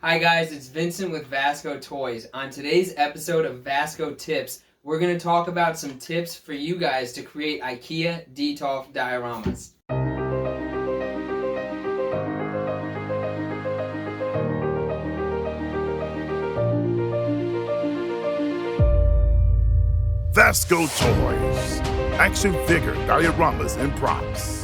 Hi guys, it's Vincent with VascoToys. On today's episode of Vasco Tips, we're going to talk about some tips for you guys to create IKEA Detolf dioramas. VASCO Toys, action figure, dioramas, and props.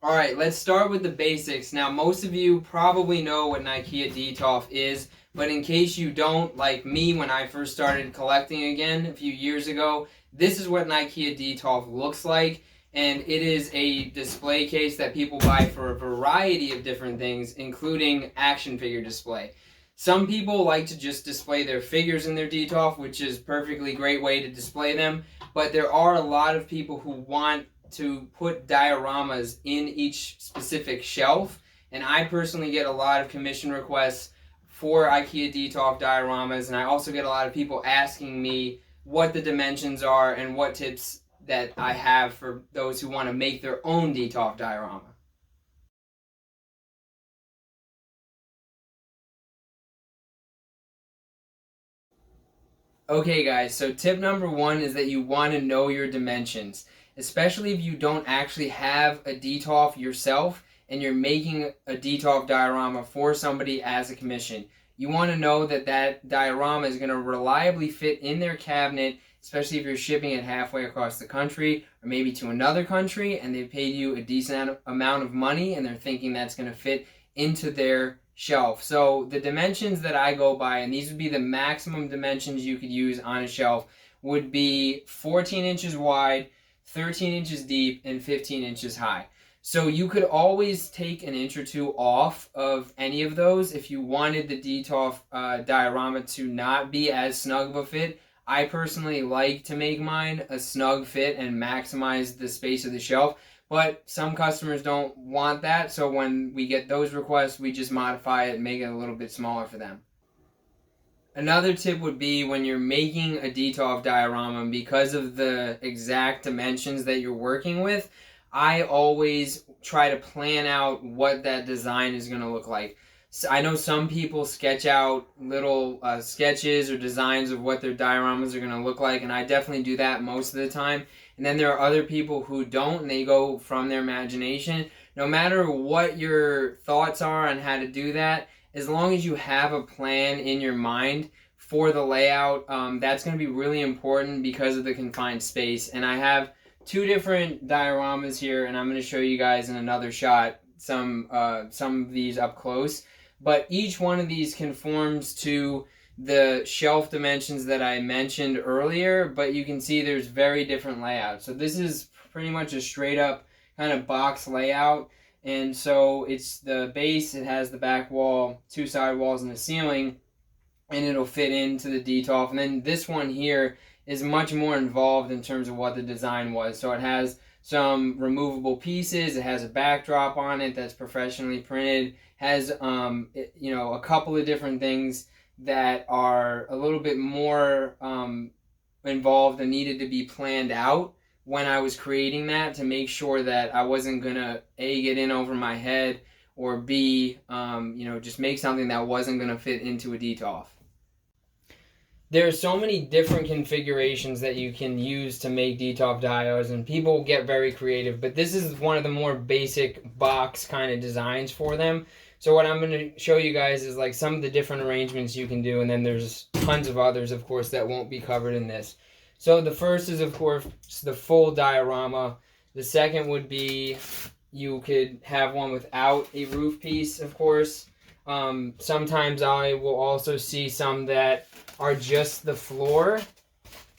Alright, let's start with the basics. Now, most of you probably know what an IKEA Detolf is, but in case you don't, like me when I first started collecting again a few years ago, this is what an IKEA Detolf looks like, and it is a display case that people buy for a variety of different things, including action figure display. Some people like to just display their figures in their Detolf, which is a perfectly great way to display them, but there are a lot of people who want to put dioramas in each specific shelf, and I personally get a lot of commission requests for IKEA Detolf dioramas, and I also get a lot of people asking me what the dimensions are and what tips that I have for those who want to make their own Detolf diorama. Okay guys, so tip number one is that you want to know your dimensions, especially if you don't actually have a Detolf yourself and you're making a Detolf diorama for somebody as a commission. You want to know that that diorama is going to reliably fit in their cabinet, especially if you're shipping it halfway across the country or maybe to another country and they've paid you a decent amount of money and they're thinking that's going to fit into their shelf. So the dimensions that I go by, and these would be the maximum dimensions you could use on a shelf, would be 14 inches wide, 13 inches deep, and 15 inches high. So you could always take an inch or two off of any of those if you wanted the Detolf diorama to not be as snug of a fit. I personally like to make mine a snug fit and maximize the space of the shelf, but some customers don't want that, so when we get those requests, we just modify it and make it a little bit smaller for them. Another tip would be when you're making a Detolf diorama, because of the exact dimensions that you're working with, I always try to plan out what that design is going to look like. So I know some people sketch out little sketches or designs of what their dioramas are going to look like, and I definitely do that most of the time. And then there are other people who don't, and they go from their imagination. No matter what your thoughts are on how to do that, as long as you have a plan in your mind for the layout, that's going to be really important because of the confined space. And I have two different dioramas here, and I'm going to show you guys in another shot some of these up close. But each one of these conforms to the shelf dimensions that I mentioned earlier, but you can see there's very different layouts. So this is pretty much a straight up kind of box layout, and so it's the base, it has the back wall, two side walls, and the ceiling, and it'll fit into the Detolf. And then this one here is much more involved in terms of what the design was. So it has some removable pieces, it has a backdrop on it that's professionally printed, has a couple of different things that are a little bit more involved and needed to be planned out when I was creating that, to make sure that I wasn't gonna A, get in over my head, or B, just make something that wasn't gonna fit into a Detolf. There are so many different configurations that you can use to make Detolf diodes, and people get very creative, but this is one of the more basic box kind of designs for them. So what I'm going to show you guys is like some of the different arrangements you can do, and then there's tons of others, of course, that won't be covered in this. So the first is, of course, the full diorama. The second would be you could have one without a roof piece, of course. Sometimes I will also see some that are just the floor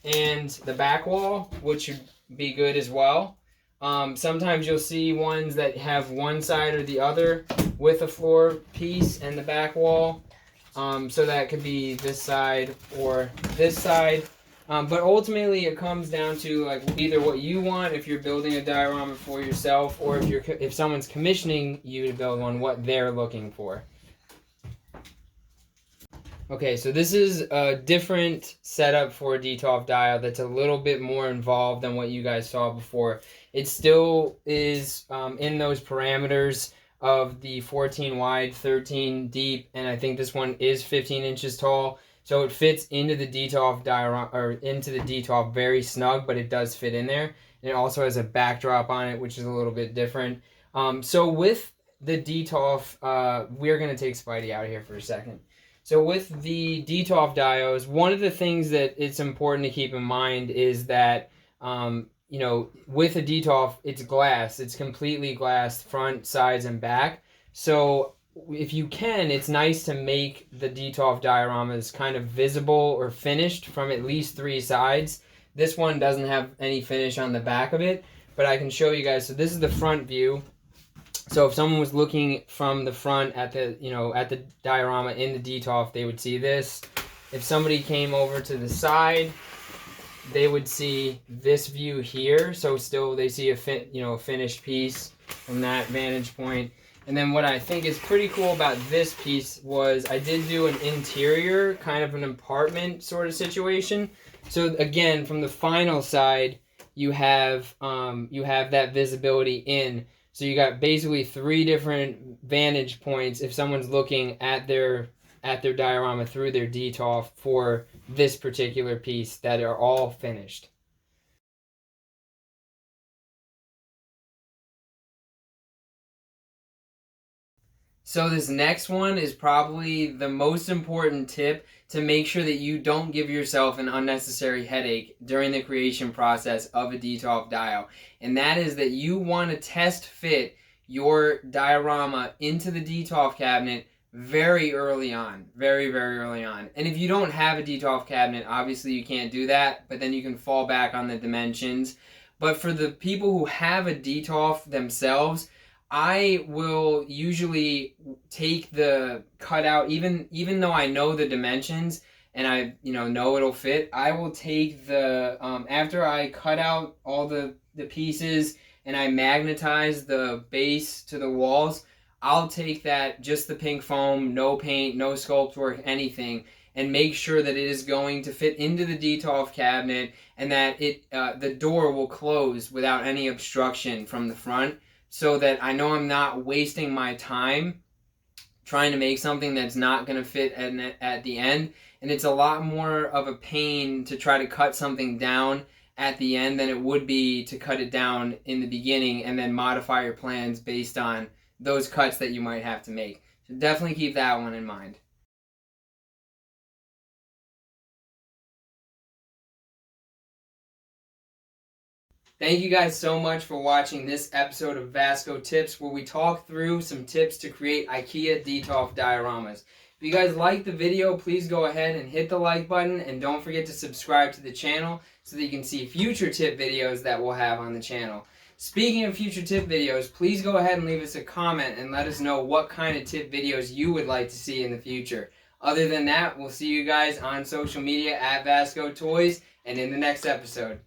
and the back wall, which would be good as well. Sometimes you'll see ones that have one side or the other with a floor piece and the back wall. So that could be this side or this side. But ultimately it comes down to like either what you want if you're building a diorama for yourself, or if someone's commissioning you to build one, what they're looking for. Okay, so this is a different setup for a Detolf dial that's a little bit more involved than what you guys saw before. It still is in those parameters of the 14 wide, 13 deep, and I think this one is 15 inches tall. So it fits into the Detolf diorama, or into the Detolf very snug, but it does fit in there. And it also has a backdrop on it, which is a little bit different. So with the Detolf, we're going to take Spidey out of here for a second. So with the Detolf dios, one of the things that it's important to keep in mind is that, you know, with a Detolf, it's glass. It's completely glass, front, sides, and back. So if you can, it's nice to make the Detolf dioramas kind of visible or finished from at least 3 sides. This one doesn't have any finish on the back of it, but I can show you guys. So this is the front view. So if someone was looking from the front at the, you know, at the diorama in the Detolf, they would see this. If somebody came over to the side, they would see this view here. So still they see a finished piece from that vantage point. And then what I think is pretty cool about this piece was I did do an interior, kind of an apartment sort of situation. So again, from the final side, you have that visibility in. So you got basically 3 different vantage points if someone's looking at their diorama through their Detolf for this particular piece that are all finished. So this next one is probably the most important tip to make sure that you don't give yourself an unnecessary headache during the creation process of a Detolf dio. And that is that you want to test fit your diorama into the Detolf cabinet very early on. Very, very early on. And if you don't have a Detolf cabinet, obviously you can't do that, but then you can fall back on the dimensions. But for the people who have a Detolf themselves, I will usually take the cutout, even though I know the dimensions and I know it'll fit. I will take the after I cut out all the pieces and I magnetize the base to the walls, I'll take that, just the pink foam, no paint, no sculpt work, anything, and make sure that it is going to fit into the Detolf cabinet and that the door will close without any obstruction from the front, so that I know I'm not wasting my time trying to make something that's not going to fit at the end. And it's a lot more of a pain to try to cut something down at the end than it would be to cut it down in the beginning and then modify your plans based on those cuts that you might have to make. So definitely keep that one in mind. Thank you guys so much for watching this episode of Vasco Tips, where we talk through some tips to create IKEA Detolf dioramas. If you guys like the video, please go ahead and hit the like button, and don't forget to subscribe to the channel so that you can see future tip videos that we'll have on the channel. Speaking of future tip videos, please go ahead and leave us a comment and let us know what kind of tip videos you would like to see in the future. Other than that, we'll see you guys on social media at VascoToys and in the next episode.